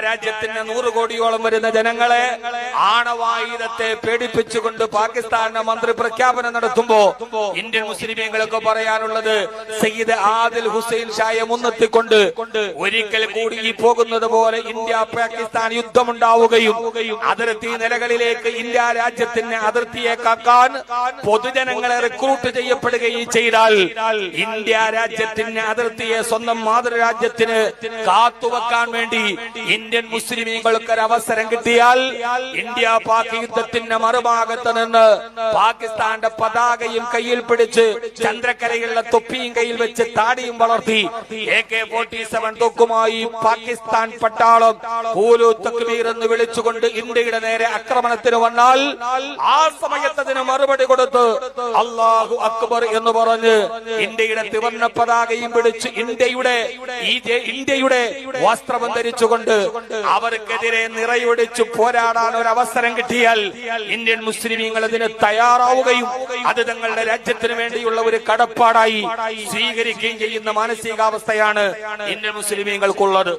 രാജ്യത്തിന് 100 കോടിയോളം വരുന്ന ജനങ്ങളെ ആണവായുധത്തെ പേടിപ്പിച്ചുകൊണ്ട് പാകിസ്ഥാന്റെ മന്ത്രി പ്രഖ്യാപനം നടത്തുമ്പോ ഇന്ത്യൻ മുസ്ലിമീങ്ങൾക്ക് പറയാനുള്ളത് സയ്യിദ് ആദിൽ ഹുസൈൻ ഷായെ മുൻനിർത്തിക്കൊണ്ട് ഒരിക്കൽ കൂടി ഈ പോകുന്നത് പോലെ ഇന്ത്യ പാകിസ്ഥാൻ യുദ്ധമുണ്ടാവുകയും അതിർത്തി നിലകളിലേക്ക് ഇന്ത്യ രാജ്യത്തിന്റെ അതിർത്തിയെ കാക്കാൻ പൊതുജനങ്ങളെ റിക്രൂട്ട് ചെയ്യപ്പെടുകയും ചെയ്താൽ ഇന്ത്യ രാജ്യത്തിന്റെ അതിർത്തിയെ സ്വന്തം മാതൃരാജ്യത്തിന് കാത്തുവെക്കാൻ വേണ്ടി ഇന്ത്യൻ മുസ്ലിമീങ്ങൾക്ക് ഒരു അവസരം കിട്ടിയാൽ ഇന്ത്യ പാക് യുദ്ധത്തിന്റെ മറുഭാഗത്ത് നിന്ന് പാകിസ്ഥാന്റെ പതാകയും കയ്യിൽ പിടിച്ച് ചന്ദ്രക്കരയിലുള്ള തൊപ്പിയും കയ്യിൽ വെച്ച് താടിയും വളർത്തി AK-47 തോക്കുമായി പാകിസ്ഥാൻ പട്ടാളം കൂലു തക്ബീർ എന്ന് വിളിച്ചുകൊണ്ട് ഇന്ത്യയുടെ നേരെ ആക്രമണത്തിന് വന്നാൽ ആ സമയത്തതിന് മറുപടി കൊടുത്ത് അല്ലാഹു അക്ബർ എന്ന് പറഞ്ഞ് ഇന്ത്യയുടെ ത്രിവർണ്ണ പതാകയും പിടിച്ച് ഇന്ത്യയുടെ വസ്ത്രം ധരിച്ചുകൊണ്ട് അവർക്കെതിരെ നിറയൊടിച്ചു പോരാടാൻ ഒരു അവസരം കിട്ടിയാൽ ഇന്ത്യൻ മുസ്ലിമീങ്ങൾ അതിന് തയ്യാറാവുകയും അത് തങ്ങളുടെ രാജ്യത്തിന് വേണ്ടിയുള്ള ഒരു കടപ്പാടായി സ്വീകരിക്കുകയും ചെയ്യുന്ന മാനസികാവസ്ഥയാണ് ഇന്ത്യൻ മുസ്ലിമീങ്ങൾക്കുള്ളത്.